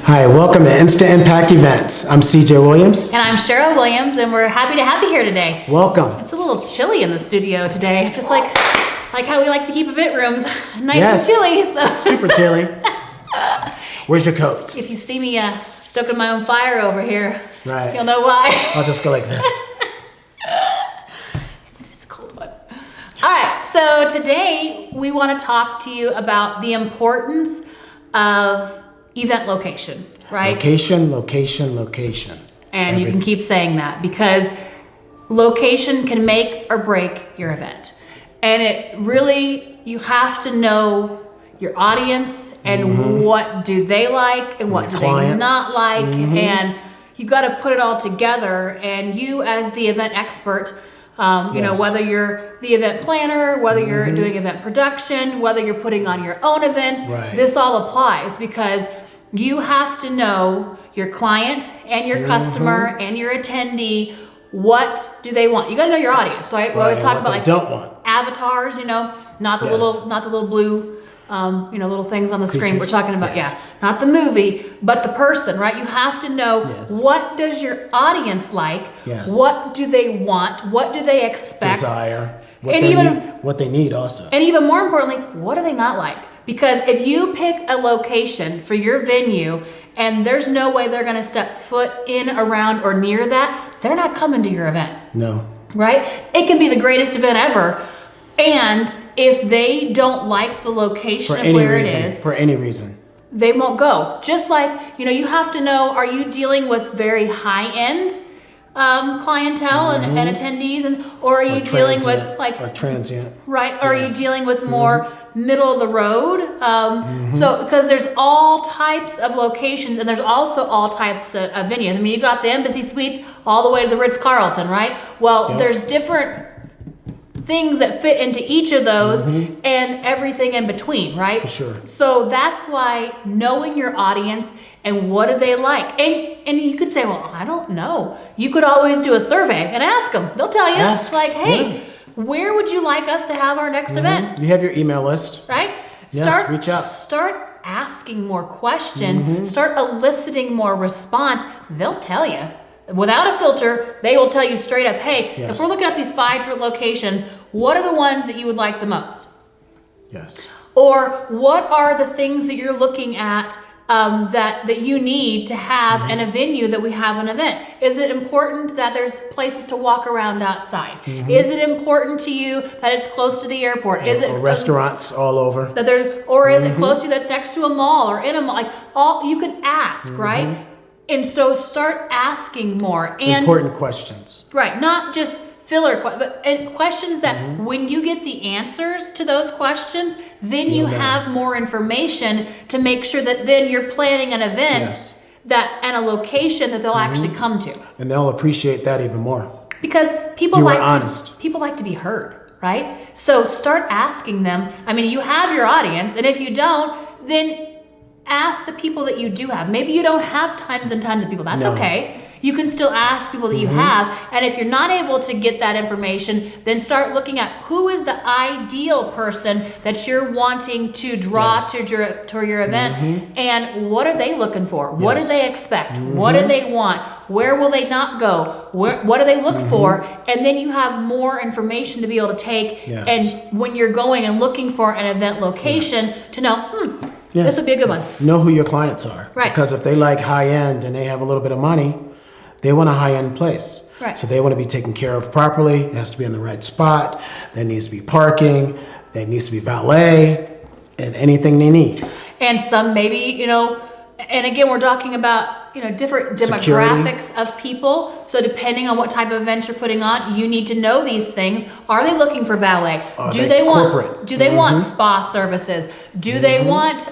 Hi, welcome to Instant Impact Events. I'm CJ Williams. And I'm Cheryl Williams, and we're happy to have you here today. Welcome. It's a little chilly in the studio today, just like how we like to keep event rooms nice Yes. and chilly. So. Super chilly. Where's your coat? If you see me stoking my own fire over here, Right. you'll know why. I'll just go like this. It's a cold one. All right, so today we want to talk to you about the importance of event location, right? Location. And you can keep saying that because location can make or break your event. And it really, you have to know your audience and what do they like and what do they not like. And you got to put it all together. And you as the event expert, you know, whether you're the event planner, whether you're doing event production, whether you're putting on your own events, this all applies because you have to know your client and your customer and your attendee. What do they want? You got to know your audience, right? We always talk about like don't want avatars, you know, not the little blue, you know, little things on the screen. We're talking about, not the movie, but the person, right? You have to know what does your audience like? What do they want? What do they expect? Desire. What they need also. And even more importantly, what do they not like? Because if you pick a location for your venue and there's no way they're going to step foot in, around, or near that, they're not coming to your event. No. Right? It can be the greatest event ever. And if they don't like the location of where it is, for any reason, they won't go. Just like, you know, you have to know, are you dealing with very high-end clientele and attendees, or are you dealing with like transient, right? Or are you dealing with more middle of the road? So because there's all types of locations and there's also all types of venues. I mean, you got the Embassy Suites all the way to the Ritz-Carlton, right? Well, there's different things that fit into each of those and everything in between, right? For sure. So that's why knowing your audience and what do they like. And you could say, well, I don't know. You could always do a survey and ask them. They'll tell you. Like, hey, where would you like us to have our next event? You have your email list. Right? Yes, reach out. Start asking more questions. Start eliciting more response. They'll tell you. Without a filter, they will tell you straight up, hey, if we're looking at these 5 different locations, what are the ones that you would like the most? Yes. Or what are the things that you're looking at that you need to have in a venue that we have an event? Is it important that there's places to walk around outside? Is it important to you that it's close to the airport? Is it restaurants all over? That there, or is it close to you that's next to a mall or in a mall? Like all you can ask, right? And so start asking more and important questions. Right, not just filler but questions that when you get the answers to those questions, then you have more information to make sure that then you're planning an event that and a location that they'll actually come to. And they'll appreciate that even more. Because people You were like honest. people like to be heard, right? So start asking them. I mean, you have your audience, and if you don't, then ask the people that you do have. Maybe you don't have tons and tons of people. That's okay. You can still ask people that you have. And if you're not able to get that information, then start looking at who is the ideal person that you're wanting to draw to your event. And what are they looking for? What do they expect? What do they want? Where will they not go? What do they look for? And then you have more information to be able to take. And when you're going and looking for an event location to know, this would be a good one. Know who your clients are. Right. Because if they like high end and they have a little bit of money, they want a high end place. Right. So they want to be taken care of properly. It has to be in the right spot. There needs to be parking. There needs to be valet and anything they need. And some maybe, you know, and again, we're talking about, you know, different demographics of people. So depending on what type of event you're putting on, you need to know these things. Are they looking for valet? Do they want spa services? Do they want,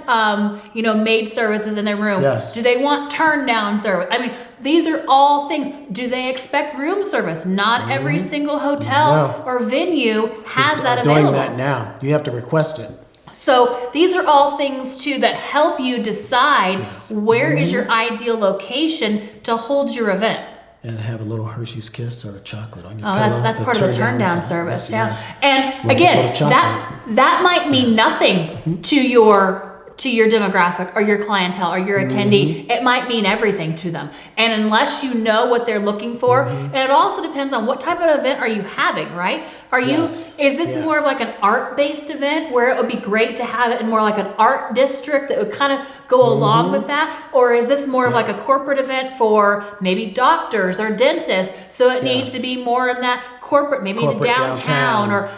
you know, maid services in their room? Do they want turn down service? I mean, these are all things. Do they expect room service? Not every single hotel or venue has that available. Doing that now. You have to request it. So these are all things too that help you decide where is your ideal location to hold your event. And have a little Hershey's Kiss or a chocolate on your pillow. That's part of the turn down service. Yes. And again, that might mean nothing to your to your demographic or your clientele or your attendee, it might mean everything to them. And unless you know what they're looking for, and it also depends on what type of event are you having, right? Is this more of like an art-based event where it would be great to have it in more like an art district that would kind of go along with that? Or is this more of like a corporate event for maybe doctors or dentists? So it needs to be more in that corporate, maybe the downtown, or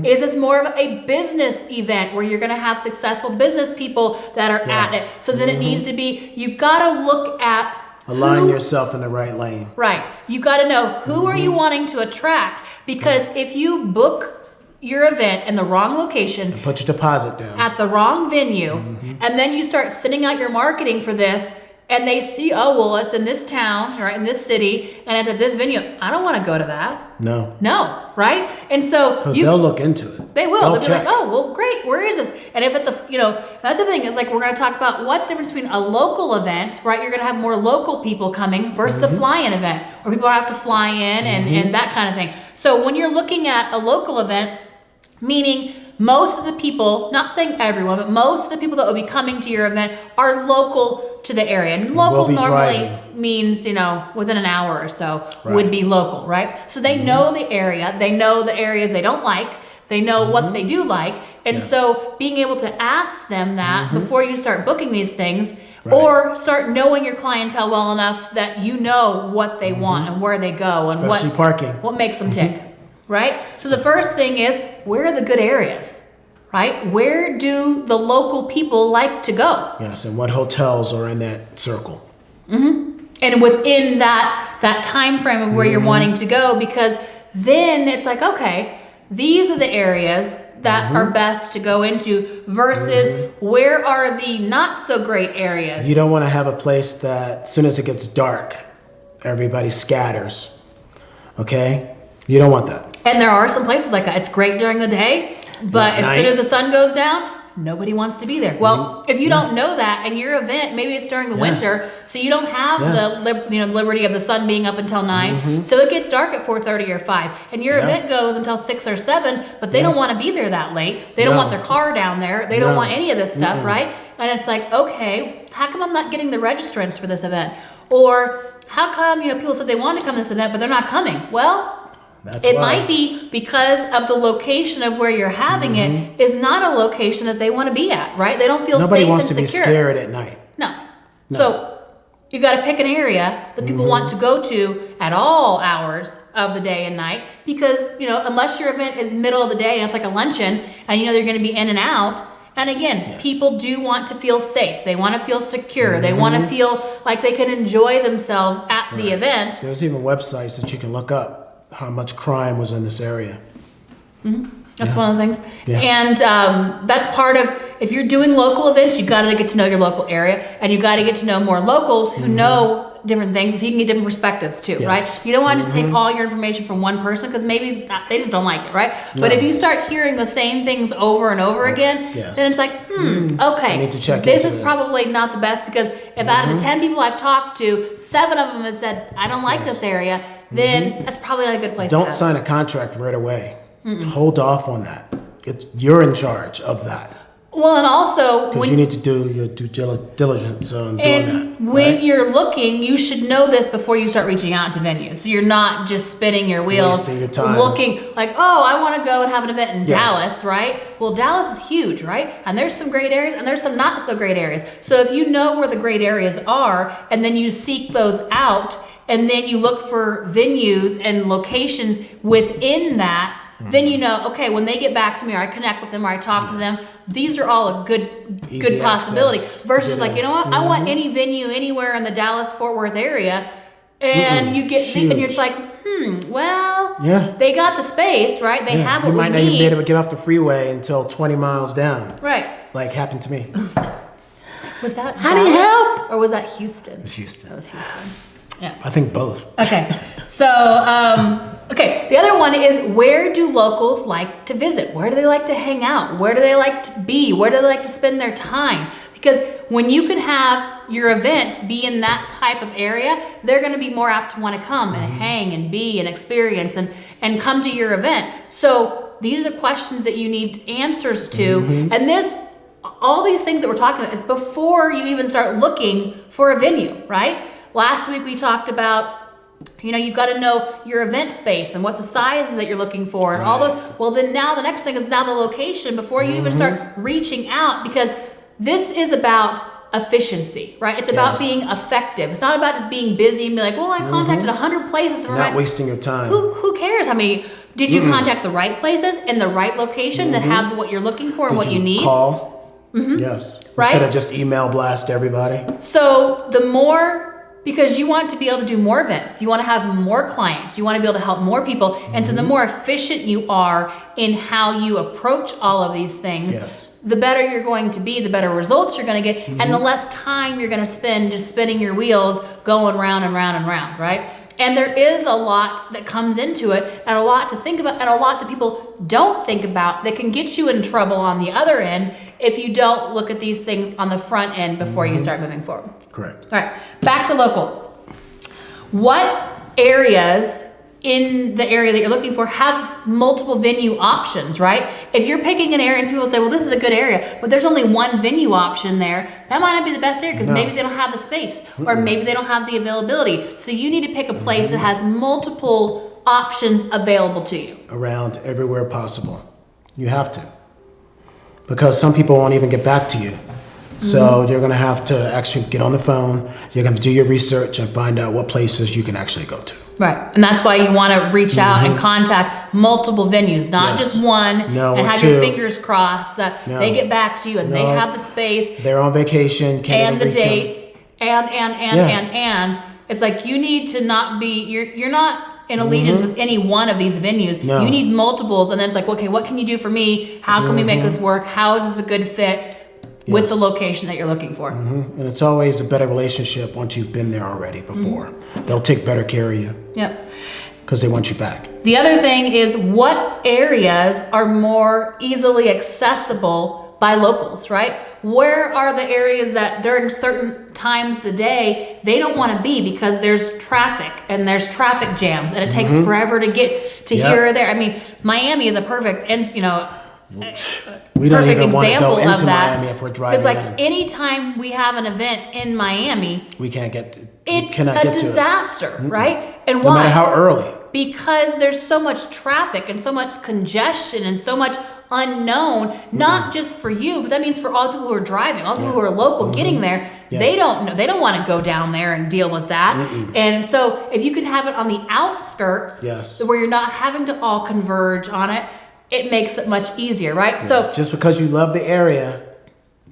is this more of a business event where you're going to have successful business people that are at it? So then it needs to be, you got to look at align yourself in the right lane. Right. You got to know who are you wanting to attract, because if you book your event in the wrong location, and put your deposit down at the wrong venue, and then you start sending out your marketing for this, and they see, oh, well, it's in this town, right, in this city, and it's at this venue. I don't want to go to that. No, right? And so they'll look into it. They will. They'll be like, oh, well, great. Where is this? And if it's that's the thing, is like, we're going to talk about what's the difference between a local event, right? You're going to have more local people coming versus a fly-in event where people have to fly in and that kind of thing. So when you're looking at a local event, meaning most of the people, not saying everyone, but most of the people that will be coming to your event are local to the area. And local normally means, within an hour or so would be local, right? So they know the area. They know the areas they don't like. They know what they do like. And so being able to ask them that before you start booking these things, or start knowing your clientele well enough that you know what they want and where they go, and especially parking, what makes them tick. Right? So the first thing is, where are the good areas? Right? Where do the local people like to go? Yes, and what hotels are in that circle? And within that time frame of where you're wanting to go, because then it's like, okay, these are the areas that are best to go into versus where are the not so great areas. You don't want to have a place that as soon as it gets dark, everybody scatters. Okay? You don't want that. And there are some places like that. It's great during the day, but as soon as the sun goes down, nobody wants to be there. Well, if you don't know that, and your event, maybe it's during the winter, so you don't have the liberty of the sun being up until 9, so it gets dark at 4:30 or 5, and your event goes until 6 or 7, but they don't want to be there that late. They don't want their car down there. They don't want any of this stuff, right? And it's like, okay, how come I'm not getting the registrants for this event? Or how come, people said they want to come to this event, but they're not coming? Well, it might be because of the location of where you're having it is not a location that they want to be at, right? They don't feel Nobody safe wants and to secure. be scared at night. No. So you got to pick an area that people want to go to at all hours of the day and night, because, unless your event is middle of the day and it's like a luncheon and you're going to be in and out. And again, people do want to feel safe. They want to feel secure. They want to feel like they can enjoy themselves at the event. There's even websites that you can look up how much crime was in this area. That's one of the things. And that's part of, if you're doing local events, you've got to get to know your local area, and you've got to get to know more locals who know different things, so you can get different perspectives too, right? You don't want to just take all your information from one person, because maybe they just don't like it, right? But if you start hearing the same things over and over again, then it's like, okay, I need to check this into is probably not the best, because if out of the 10 people I've talked to, 7 of them have said, I don't like this area, then that's probably not a good place to Don't have sign a contract right away. Hold off on that. You're in charge of that. Well, and also, because you need to do your due diligence on doing that. When you're looking, you should know this before you start reaching out to venues. So you're not just spinning your wheels, wasting your time, looking like, oh, I want to go and have an event in Dallas, right? Well, Dallas is huge, right? And there's some great areas and there's some not so great areas. So if you know where the great areas are, and then you seek those out, and then you look for venues and locations within that, then you know, okay, when they get back to me, or I connect with them, or I talk to them, these are all a good possibility. Versus like, you know what, I want any venue anywhere in the Dallas-Fort Worth area, and you get, and you're just like, well, they got the space, right? They have what we need. You might not even be able to get off the freeway until 20 miles down. Right. Like happened to me. Was that How do you help? Or was that Houston? It was Houston. That was Houston. Yeah. I think both. Okay. So, okay. The other one is, where do locals like to visit? Where do they like to hang out? Where do they like to be? Where do they like to spend their time? Because when you can have your event be in that type of area, they're going to be more apt to want to come and hang and be and experience and come to your event. So these are questions that you need answers to. And this all these things that we're talking about is before you even start looking for a venue, right? Last week we talked about, you've got to know your event space and what the size is that you're looking for and well, then now the next thing is now the location before you even start reaching out, because this is about efficiency, right? It's about being effective. It's not about just being busy and be like, well, I contacted 100 places. Not wasting your time. Who cares how many? Did you contact the right places in the right location that have what you're looking for and what you need? Call? Yes. Right? Instead of just email blast everybody. So the more, because you want to be able to do more events, you want to have more clients, you want to be able to help more people, and so the more efficient you are in how you approach all of these things, the better you're going to be, the better results you're going to get, and the less time you're going to spend just spinning your wheels going round and round and round, right? And there is a lot that comes into it, and a lot to think about, and a lot that people don't think about that can get you in trouble on the other end if you don't look at these things on the front end before you start moving forward. Correct. All right, back to local. What areas in the area that you're looking for have multiple venue options, right? If you're picking an area and people say, well, this is a good area, but there's only one venue option there, that might not be the best area because maybe they don't have the space or maybe they don't have the availability. So you need to pick a place that has multiple options available to you. Around everywhere possible. You have to. Because some people won't even get back to you. So you're going to have to actually get on the phone. You're going to do your research and find out what places you can actually go to. Right. And that's why you want to reach out and contact multiple venues, not just one, and have your fingers crossed that they get back to you and they have the space. They're on vacation. And the dates. And. It's like you need to not be, you're not in allegiance with any one of these venues. No. You need multiples. And then it's like, okay, what can you do for me? How can we make this work? How is this a good fit with the location that you're looking for? And it's always a better relationship once you've been there already before. They'll take better care of you. Yep. Because they want you back. The other thing is what areas are more easily accessible by locals, right? Where are the areas that during certain times of the day they don't want to be because there's traffic and there's traffic jams and it takes forever to get to here or there. I mean, Miami is a perfect, We don't perfect even want to example go into of that. Miami if we're driving. It's like in. anytime we have an event in Miami, We can't get to it's a disaster, right? And No why? matter how early. Because there's so much traffic and so much congestion and so much unknown, not just for you, but that means for all the people who are driving, all the people who are local getting there. Yes. They don't know. They don't want to go down there and deal with that. And so if you could have it on the outskirts where you're not having to all converge on it, it makes it much easier, right? So just because you love the area,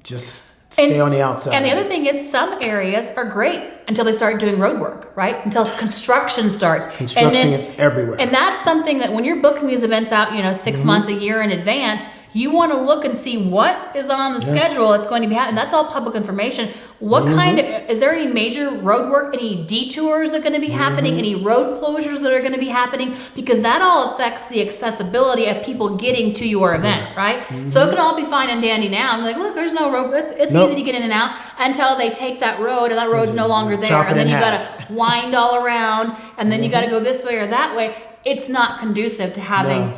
just stay on the outside. And the other thing is some areas are great until they start doing road work, right? Until construction starts. Construction is everywhere. And that's something that when you're booking these events out, 6 months, a year in advance, you want to look and see what is on the schedule that's going to be happening. That's all public information. What kind of, is there any major road work, any detours that are going to be happening, any road closures that are going to be happening? Because that all affects the accessibility of people getting to your event, right? So it can all be fine and dandy now. I'm like, look, there's no road. It's easy to get in and out until they take that road and that road's no longer there. And then you got to wind all around and then you got to go this way or that way. It's not conducive to having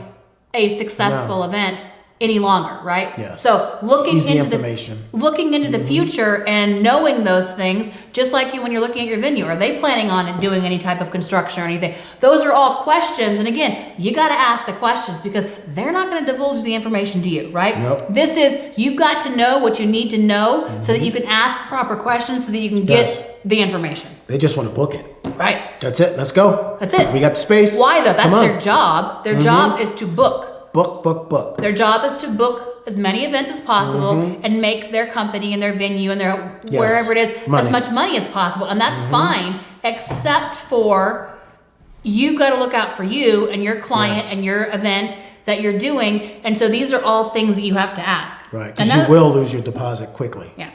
a successful event any longer, right? Yes. So looking into the future and knowing those things, just like when you're looking at your venue, are they planning on doing any type of construction or anything? Those are all questions. And again, you got to ask the questions because they're not going to divulge the information to you, right? Nope. This is, you've got to know what you need to know so that you can ask proper questions so that you can get the information. They just want to book it. Right. That's it. Let's go. That's it. We got the space. Why though? That's their job. Their job is to book. Book. Their job is to book as many events as possible and make their company and their venue and their wherever it is as much money as possible. And that's fine, except for you got to look out for you and your client and your event that you're doing. And so these are all things that you have to ask. Right, because you will lose your deposit quickly. Yeah.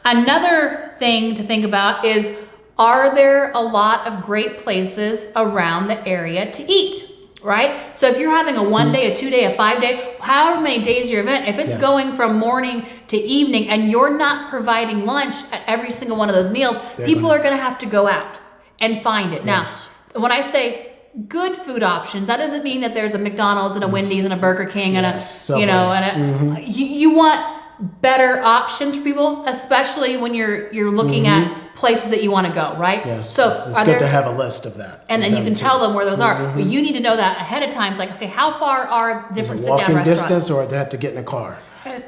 Another thing to think about is, are there a lot of great places around the area to eat? Right? So if you're having a 1 day, a 2 day, a 5 day, however many days your event, if it's going from morning to evening and you're not providing lunch at every single one of those meals, people are going to have to go out and find it. Now, when I say good food options, that doesn't mean that there's a McDonald's and a Wendy's and a Burger King and a, Subway. and a, you want better options for people, especially when you're looking at places that you want to go, right? Yes. So it's good to have a list of that. and then you can tell them where those are. But you need to know that ahead of time. It's like, okay, how far are different sit-down walking restaurants? distance, or they have to get in a car.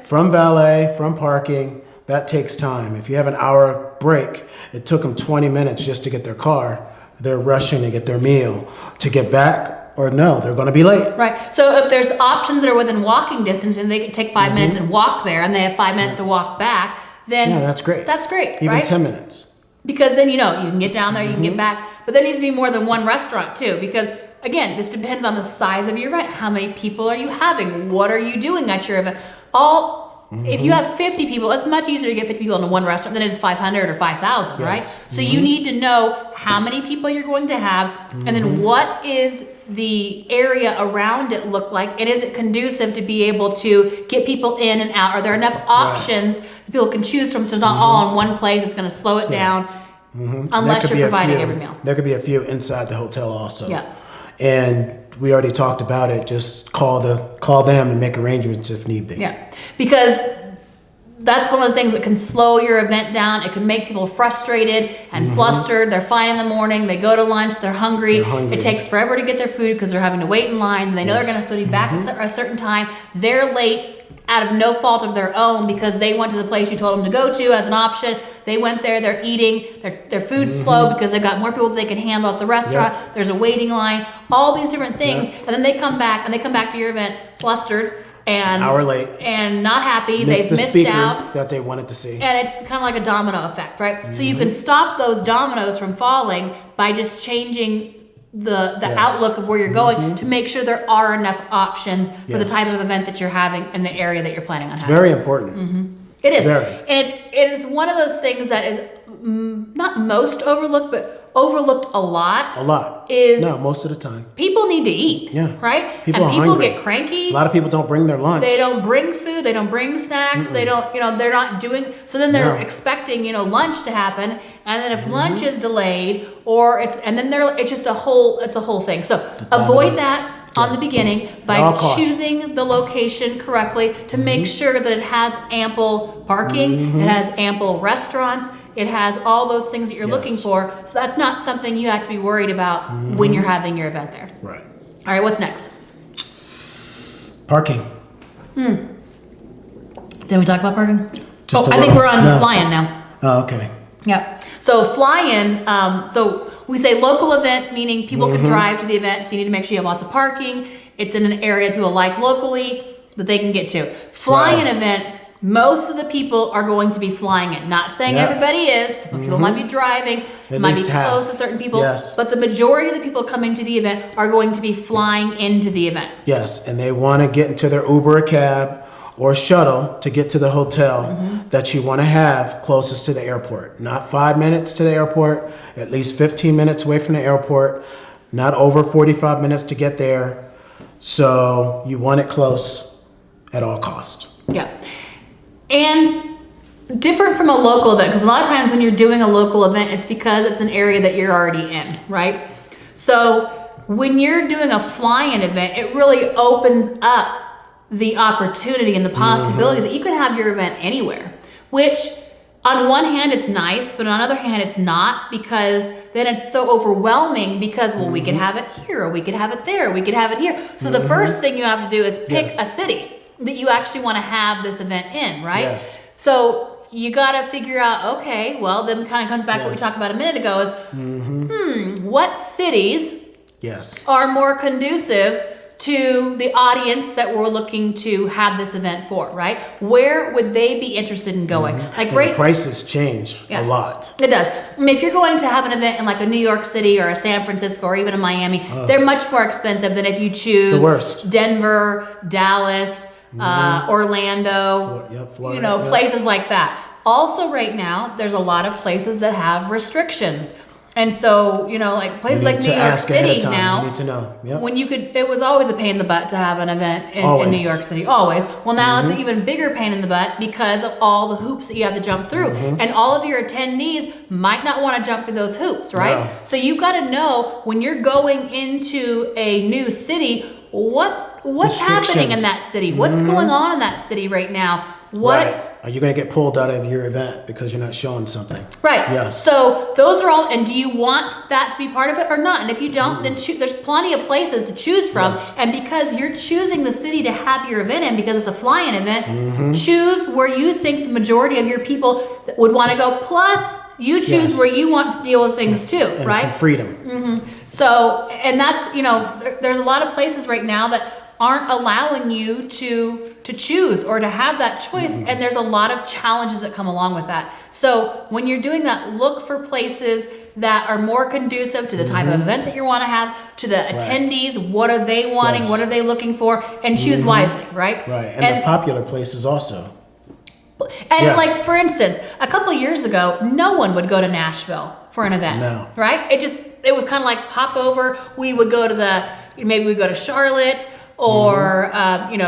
From valet, from parking, that takes time. If you have an hour break, it took them 20 minutes just to get their car. They're rushing to get their meal. To get back, or no, they're going to be late. Right. So if there's options that are within walking distance and they can take 5 minutes and walk there and they have 5 minutes to walk back, then Yeah, that's great. That's great, Even right? 10 minutes. Because then you can get down there, you can get back. But there needs to be more than one restaurant too, because again, this depends on the size of your event. How many people are you having? What are you doing at your event? If you have 50 people, it's much easier to get 50 people into one restaurant than it is 500 or 5,000, right? So you need to know how many people you're going to have, and then what is the area around it look like, and is it conducive to be able to get people in and out? Are there enough options that people can choose from, so it's not all in one place? It's going to slow it down, unless you're providing every meal. There could be a few inside the hotel also. Yeah. And we already talked about it. Just call them and make arrangements if need be. Yeah, because that's one of the things that can slow your event down. It can make people frustrated and flustered. They're fine in the morning. They go to lunch. They're hungry. It takes forever to get their food because they're having to wait in line. And they know they're going to be back at a certain time. They're late out of no fault of their own because they went to the place you told them to go to as an option. They went there. They're eating. Their food's slow because they've got more people that they can handle at the restaurant. There's a waiting line. All these different things. And then they come back to your event flustered. And an hour late and not happy. They've missed speaker out that they wanted to see, and it's kind of like a domino effect, right? So you can stop those dominoes from falling by just changing the outlook of where you're going to make sure there are enough options for the type of event that you're having in the area that you're planning on having. Very important. It is, Very. and it is one of those things that is not most overlooked, but overlooked a lot. No, most of the time. People need to eat. Yeah. Right? People are people hungry. get cranky. A lot of people don't bring their lunch. They don't bring food. They don't bring snacks. They don't, they're not doing, so then they're expecting, lunch to happen. And then if lunch is delayed it's a whole thing. So avoid that on the beginning by choosing the location correctly to make sure that it has ample parking, it has ample restaurants, it has all those things that you're looking for. So that's not something you have to be worried about when you're having your event there. Right. All right, what's next? Parking. Did we talk about parking? I think we're on fly-in now. Oh, okay. Yeah. So fly-in, so we say local event, meaning people can drive to the event, so you need to make sure you have lots of parking. It's in an area that people like locally that they can get to. Fly-in event, most of the people are going to be flying in. Not saying everybody is. Some people might be driving, might be close to certain people, but the majority of the people coming to the event are going to be flying into the event. Yes, and they want to get into their Uber or cab or shuttle to get to the hotel that you want to have closest to the airport. Not 5 minutes to the airport, at least 15 minutes away from the airport, not over 45 minutes to get there. So you want it close at all costs. Yeah. And different from a local event, because a lot of times when you're doing a local event, it's because it's an area that you're already in, right? So when you're doing a fly-in event, it really opens up the opportunity and the possibility that you can have your event anywhere, which on one hand it's nice, but on the other hand it's not, because then it's so overwhelming because, we could have it here, or we could have it there, we could have it here. So the first thing you have to do is pick a city that you actually want to have this event in, right? Yes. So you got to figure out, okay, well, then kind of comes back what we talked about a minute ago is, what cities are more conducive to the audience that we're looking to have this event for, right? Where would they be interested in going? Like, The prices change a lot. It does. I mean, if you're going to have an event in like a New York City or a San Francisco or even a Miami, they're much more expensive than if you choose Denver, Dallas, Orlando, Florida, places like that. Also right now, there's a lot of places that have restrictions. And so, like places like New York City now, you need to know. when it was always a pain in the butt to have an event in New York City, always. Well, now it's an even bigger pain in the butt because of all the hoops that you have to jump through. And all of your attendees might not want to jump through those hoops, right? No. So you've got to know when you're going into a new city, what's happening in that city? What's going on in that city right now? What Right. Are you going to get pulled out of your event because you're not showing something? Right. Yes. So those are all, and do you want that to be part of it or not? And if you don't, then there's plenty of places to choose from. Yes. And because you're choosing the city to have your event in, because it's a fly-in event, choose where you think the majority of your people would want to go. Plus, you choose Yes. where you want to deal with things too, And right? some freedom. So, and that's, there's a lot of places right now that aren't allowing you to choose or to have that choice. And there's a lot of challenges that come along with that. So when you're doing that, look for places that are more conducive to the type of event that you want to have, to the attendees. What are they wanting? Yes. What are they looking for? And choose wisely, right? Right. And the popular places also. And like, for instance, a couple years ago, no one would go to Nashville for an event, No. right? It was kind of like hop over. We would go to maybe we go to Charlotte or,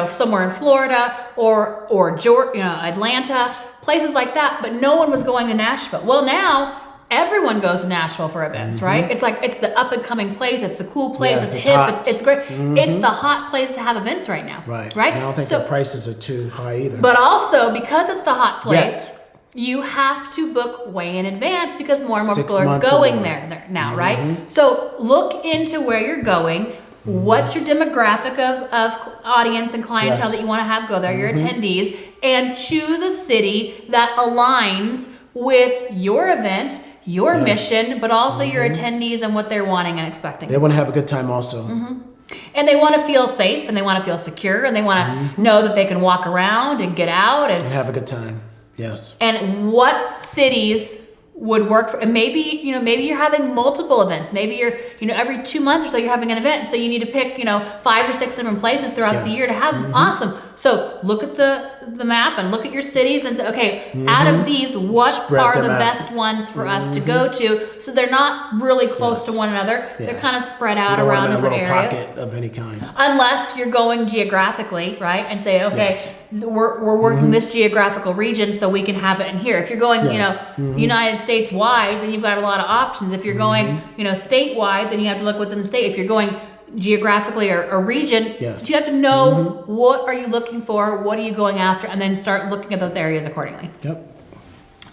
somewhere in Florida or Georgia, Atlanta, places like that. But no one was going to Nashville. Well, now everyone goes to Nashville for events, right? It's like, it's the up and coming place. It's the cool place. Yes, it's it's hip. hot. It's great. It's the hot place to have events right now. Right. Right. And I don't think the prices are too high either. But also, because it's the hot place, Yes. you have to book way in advance because more and more 6 people are months or going more. there now, right? So look into where you're going. What's your demographic of audience and clientele Yes. that you want to have go there, your attendees, and choose a city that aligns with your event, your Yes. mission, but also your attendees and what they're wanting and expecting. They want to have a good time also. And they want to feel safe and they want to feel secure and they want to know that they can walk around and get out And have a good time. Yes. and what cities would work for, and maybe you're having multiple events. Maybe you're, every 2 months or so you're having an event. So you need to pick, 5 or 6 different places throughout the Yes. year to have. Awesome. So look at the map and look at your cities and say, okay, out of these, what Spread are them the out. best ones for us to go to? So they're not really close Yes. to one another. They're Yeah. kind of spread You out don't want around them in a different little areas. pocket of any kind. Unless you're going geographically, right? And say, okay, Yes. we're working this geographical region so we can have it in here. If you're going, Yes. United States wide, then you've got a lot of options. If you're going, statewide, then you have to look what's in the state. If you're going geographically or region, Yes. so you have to know what are you looking for, what are you going after, and then start looking at those areas accordingly. Yep.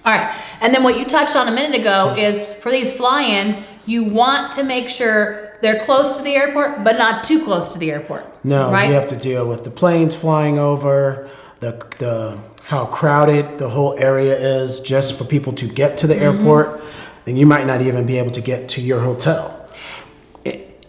All right. And then what you touched on a minute ago is for these fly-ins, you want to make sure they're close to the airport, but not too close to the airport. No, right? you have to deal with the planes flying over, the how crowded the whole area is just for people to get to the airport. Then you might not even be able to get to your hotel.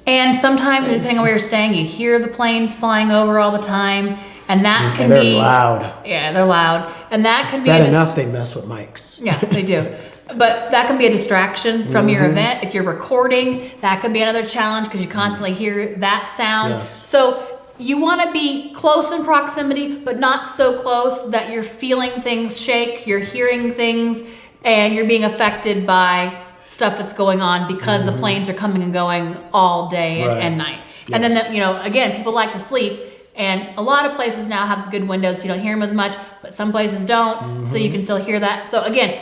And sometimes, depending on where you're staying, you hear the planes flying over all the time, and that can And they're be loud. Yeah, they're loud, and that can be Bad enough they mess with mics. Yeah, they do. But that can be a distraction from your event. If you're recording, that could be another challenge because you constantly hear that sound. Yes. So you want to be close in proximity, but not so close that you're feeling things shake, you're hearing things, and you're being affected by stuff that's going on because the planes are coming and going all day Right. and night. And then, Yes. again, people like to sleep. And a lot of places now have good windows, so you don't hear them as much, but some places don't, so you can still hear that. So again,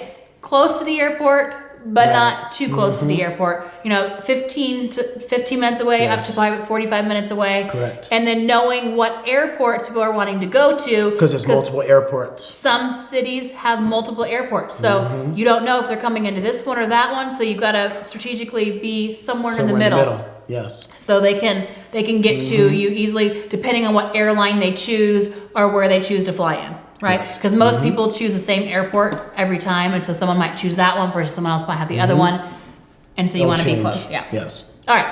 close to the airport, but Yeah. not too close to the airport. 15 minutes away, up Yes. to probably 45 minutes away. Correct. And then knowing what airports people are wanting to go to. Because there's multiple airports. Some cities have multiple airports, so you don't know if they're coming into this one or that one. So you've got to strategically be somewhere in the middle. Yes. So they can get to you easily depending on what airline they choose or where they choose to fly in, right? Correct. Because most people choose the same airport every time, and so someone might choose that one versus someone else might have the other one, and so you They'll want to be change. close, yeah. Yes. All right.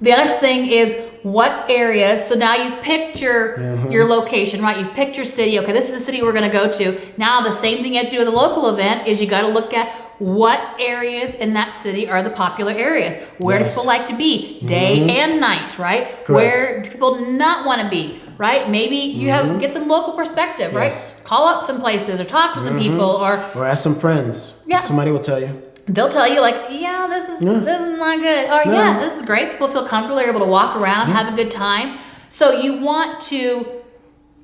The next thing is what areas. So now you've picked your location, right? You've picked your city. Okay, this is the city we're going to go to. Now the same thing you have to do with a local event is you got to look at what areas in that city are the popular areas. Where do Yes. people like to be? Day and night, right? Correct. Where do people not want to be, right? Maybe you have get some local perspective, right? Yes. Call up some places or talk to some people or Or ask some friends. Yeah. Somebody will tell you. they'll tell you like, yeah, this is not good. Or yeah, this is great. People feel comfortable. They're able to walk around, have a good time. So you want to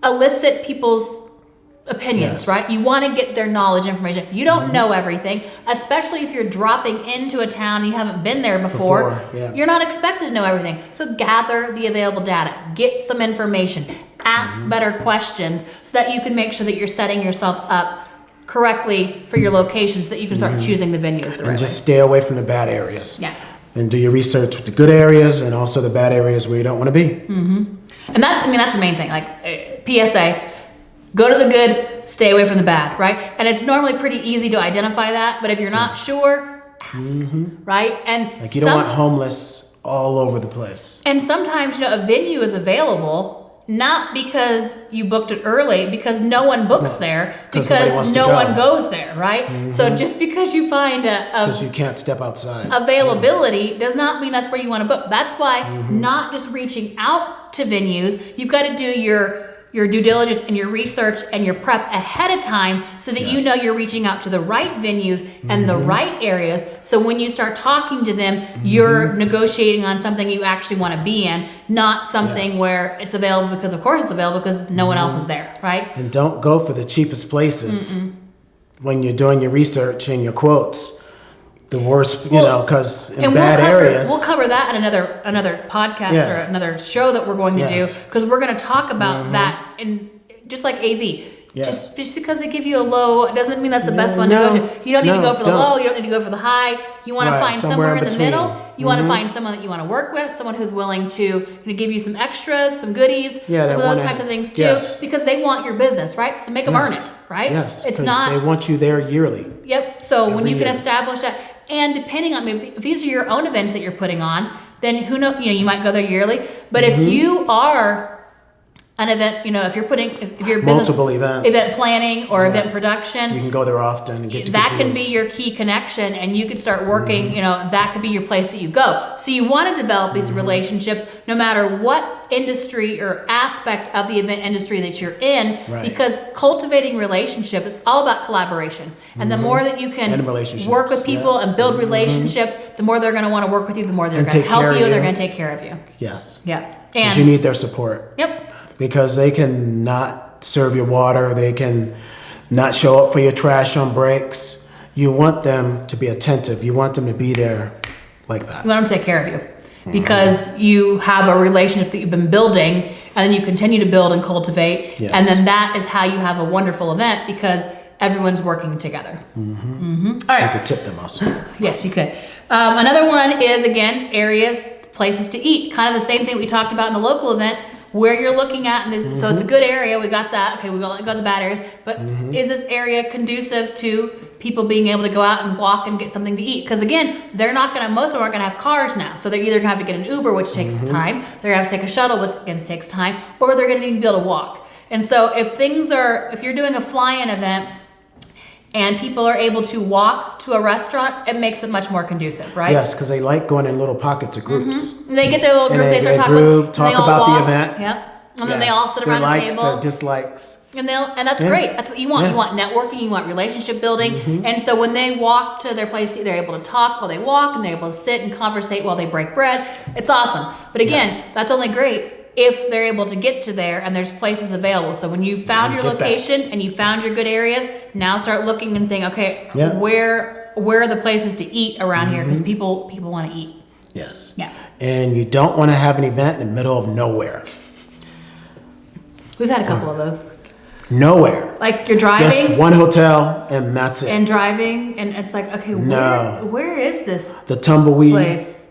elicit people's opinions, Yes. right? You want to get their knowledge, information. You don't know everything, especially if you're dropping into a town and you haven't been there before. Yeah. You're not expected to know everything. So gather the available data, get some information, ask better questions so that you can make sure that you're setting yourself up correctly for your locations so that you can start choosing the venues the right And just way. stay away from the bad areas. Yeah. And do your research with the good areas and also the bad areas where you don't want to be. And that's the main thing. Like PSA, go to the good, stay away from the bad, right? And it's normally pretty easy to identify that, but if you're not sure, ask, right? And Like you don't want homeless all over the place. and sometimes a venue is available not because you booked it early, because no one books there, 'Cause nobody because wants to no go. one goes there, right? So just because you find Because you can't step outside. availability does not mean that's where you want to book. That's why not just reaching out to venues, you've got to do your due diligence and your research and your prep ahead of time so that you Yes. know you're reaching out to the right venues and the right areas. So when you start talking to them, you're negotiating on something you actually want to be in, not something Yes. where it's available because of course it's available because no one else is there, right? And don't go for the cheapest places when you're doing your research and your quotes. The worst, because in And bad areas. we'll cover that in another podcast Yeah. or another show that we're going to do Yes. because we're going to talk about that in just like AV. Yes. Just because they give you a low doesn't mean that's the best Yeah, one to no, go to. You don't need to no, go for the don't. low. You don't need to go for the high. You want to Right, find somewhere in the between. middle. You want to find someone that you want to work with, someone who's willing to give you some extras, some goodies, Yeah, some they of those wanna- types of things too, yes. because they want your business, right? So make them earn Yes. it, right? Yes, It's 'cause not. they want you there yearly. Yep. So when Every you can year. establish that, and depending on if these are your own events that you're putting on, then who knows? You might go there yearly. But if you are an event, if you're if your business Multiple events. event planning or event production, You can go there often and get to that good can be deals. your key connection, and you can start working. That could be your place that you go. So you want to develop these relationships, no matter what industry or aspect of the event industry that you're in, Right. because cultivating relationship, it's all about collaboration. And the more that you can And relationships, work with people yeah. and build relationships, the more they're going to want to work with you, the more they're And going to take help care of you, they're you. going to take care of you. Yes. Yeah. Because And you need their support. yep. Because they can not serve your water. They can not show up for your trash on breaks. You want them to be attentive. You want them to be there like that. You want them to take care of you because you have a relationship that you've been building, and then you continue to build and cultivate, Yes. and then that is how you have a wonderful event because everyone's working together. All You right. could tip them also. Yes, you could. Another one is, again, areas, places to eat. Kind of the same thing we talked about in the local event, where you're looking at, and this, so it's a good area. We got that. Okay, we got the bad areas, but is this area conducive to people being able to go out and walk and get something to eat? Because again, most of them aren't gonna have cars now, so they're either gonna have to get an Uber, which takes time. They're gonna have to take a shuttle, which again takes time, or they're gonna need to be able to walk. And so if you're doing a fly-in event, and people are able to walk to a restaurant, it makes it much more conducive, right? Yes, because they like going in little pockets of groups. And they get their little And group, they they start get a talking, group, and talk they all about the walk. event. Yep. And then Yeah. they all sit Their around likes, the table. their dislikes. And that's Yeah. great. That's what you want. Yeah. You want networking, you want relationship building. And so when they walk to their place, they're able to talk while they walk, and they're able to sit and conversate while they break bread. It's awesome. But again, Yes. that's only great if they're able to get to there and there's places available. So when you found your get back. location and you found your good areas, now start looking and saying, okay, Yeah. where are the places to eat around here? Because people want to eat. Yes. Yeah. And you don't want to have an event in the middle of nowhere. We've had a couple of those. Nowhere. Like you're Just driving one hotel and that's it. and driving, and it's like, okay, No. where is this The tumbleweed. place?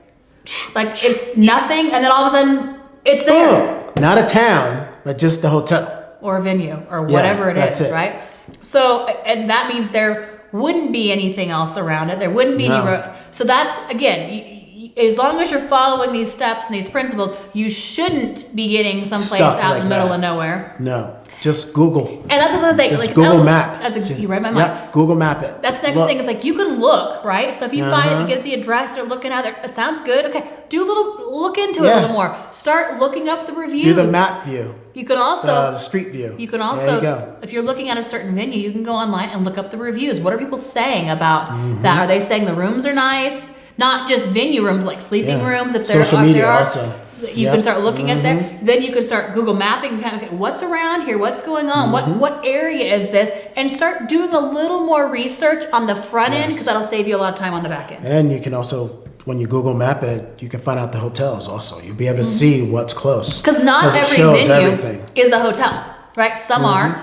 Like it's nothing, and then all of a sudden it's there, Oh, not a town, but just the hotel. or a venue, or whatever it that's is, it. right? So, and that means there wouldn't be anything else around it. There wouldn't be No. any road. So that's again. As long as you're following these steps and these principles, you shouldn't be getting someplace Stuck out like in the middle that. of nowhere. No, just Google. And that's what I was saying. Just Like Google that was, Map. You read my mind. Yeah, Google Map it. That's the next Look. thing. Is like you can look, right? So if you find Uh-huh. you get the address, they're looking at it. It sounds good. Okay, look into it a Yeah. little more. Start looking up the reviews. Do the map view, You can also the street view. you can There also you go. if you're looking at a certain venue, you can go online and look up the reviews. What are people saying about Mm-hmm. that? Are they saying the rooms are nice? Not just venue rooms, like sleeping Yeah. rooms. If there Social if media there are, also. you Yep. Mm-hmm. can start looking at there. Then you can start Google mapping. Kind of, okay, what's around here? What's going on? Mm-hmm. What area is this? And start doing a little more research on the front end, Yes. because that'll save you a lot of time on the back end. And you can also when you Google map it, you can find out the hotels also. You'll be able to see what's close. Because not it every shows venue everything. is a hotel, right? Some are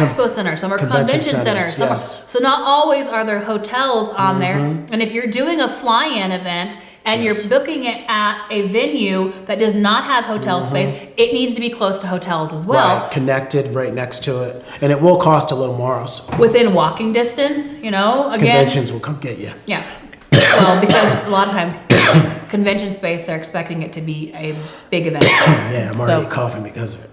expo centers, some are convention centers. Some yes. so not always are there hotels on there. And if you're doing a fly-in event and Yes. you're booking it at a venue that does not have hotel space, it needs to be close to hotels as well. Right, connected right next to it. And it will cost a little more also. Within walking distance, you know, again. Conventions will come get you. Yeah. Well, because a lot of times, convention space, they're expecting it to be a big event. Yeah, I'm already coughing because of it.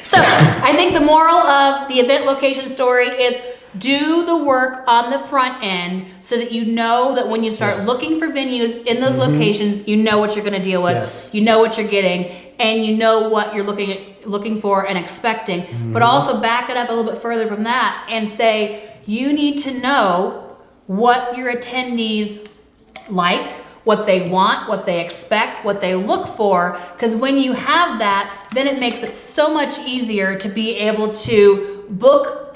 So, I think the moral of the event location story is do the work on the front end so that you know that when you start Yes. looking for venues in those locations, you know what you're going to deal with. Yes. You know what you're getting, and you know what you're looking for and expecting. But also back it up a little bit further from that and say you need to know what your attendees like, what they want, what they expect, what they look for, because when you have that, then it makes it so much easier to be able to book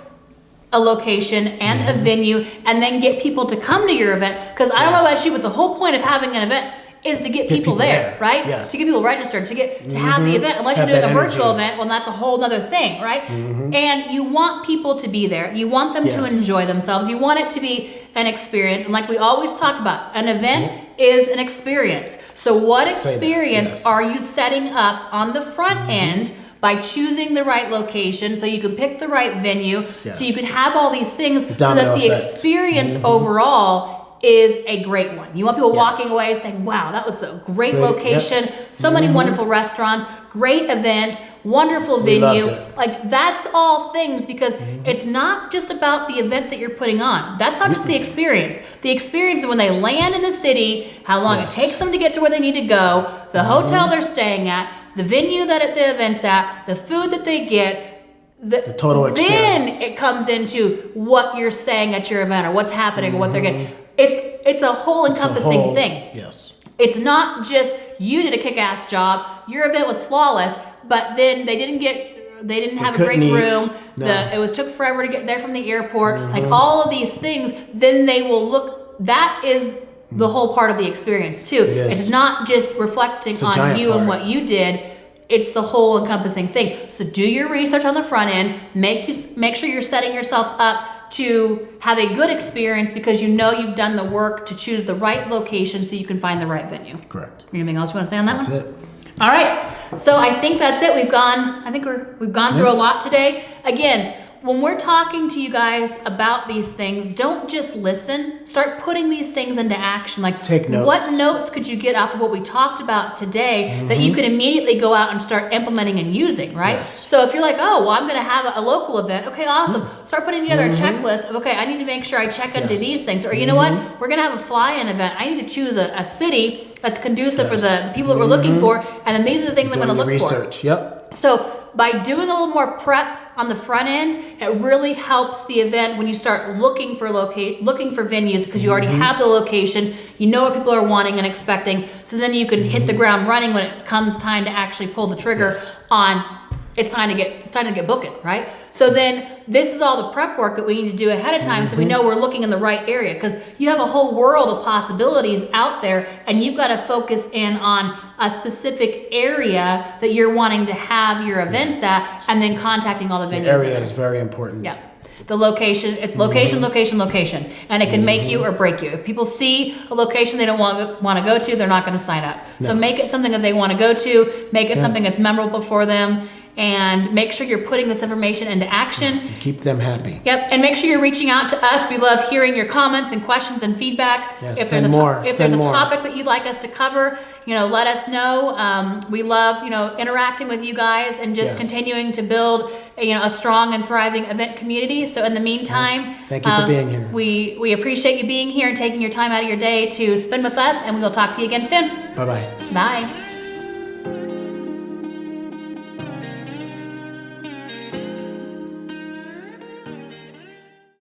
a location and a venue and then get people to come to your event. Because I don't know about you, but the whole point of having an event is to get people there, right? Yes. To get people registered, to have the event. Unless Have you're doing that a virtual energy. event, well, that's a whole other thing, right? And you want people to be there. You want them to Yes. enjoy themselves. You want it to be an experience. And like we always talk about, an event is an experience. So what Say that, experience yes. are you setting up on the front end by choosing the right location so you can pick the right venue, so you Yes. can have all these things so domino that the effect. experience overall is a great one. You want people Yes. walking away saying, wow, that was a great Great, location, so many wonderful restaurants, great event, wonderful We venue. loved it. Like that's all things because it's not just about the event that you're putting on. That's not just the experience. The experience is when they land in the city, how long Yes. it takes them to get to where they need to go, the hotel they're staying at, the venue that the event's at, the food that they get, the total experience. Then it comes into what you're saying at your event or what's happening or what they're getting. It's a whole encompassing whole- thing. Yes. It's not just you did a kick-ass job, your event was flawless, but then they didn't have a great couldn't eat. room. No. It took forever to get there from the airport. Like all of these things, then they will look. That is the whole part of the experience too. is. It's not just reflecting a on giant you and part. what you did. It's the whole encompassing thing. So do your research on the front end. Make sure you're setting yourself up to have a good experience because you know you've done the work to choose the right location so you can find the right venue. Correct. Anything else you want to say on that That's one? it. All right. So I think that's it. We've gone through a lot today. Again, when we're talking to you guys about these things, don't just listen. Start putting these things into action. Like, Take notes. what notes could you get off of what we talked about today that you could immediately go out and start implementing and using, right? Yes. So if you're like, oh, well, I'm going to have a local event. Okay, awesome. Start putting together a checklist of, okay, I need to make sure I check into Yes. these things. Or you know what? We're going to have a fly-in event. I need to choose a city that's conducive for the people that we're looking for. And then these are the things I'm going to Doing look your for. research. Yep. So by doing a little more prep on the front end, it really helps the event when you start looking for venues because you already have the location, you know what people are wanting and expecting. So then you can hit the ground running when it comes time to actually pull the trigger Yes. on. It's time to get booking, right? So then this is all the prep work that we need to do ahead of time so we know we're looking in the right area because you have a whole world of possibilities out there and you've got to focus in on a specific area that you're wanting to have your events at and then contacting all the venues. The area there. is very important. Yeah. The location, it's location, location. And it can make you or break you. If people see a location they don't want to go to, they're not going to sign up. So make it something that they want to go to, make it something that's memorable for them, and make sure you're putting this information into action. Keep them happy. Yep, and make sure you're reaching out to us. We love hearing your comments and questions and feedback. Yes, If send there's a more, if send there's a more. topic that you'd like us to cover, let us know. We love, interacting with you guys and just Yes. continuing to build, a strong and thriving event community. So in the meantime, Thank you for being here. We appreciate you being here and taking your time out of your day to spend with us, and we will talk to you again soon. Bye-bye. Bye.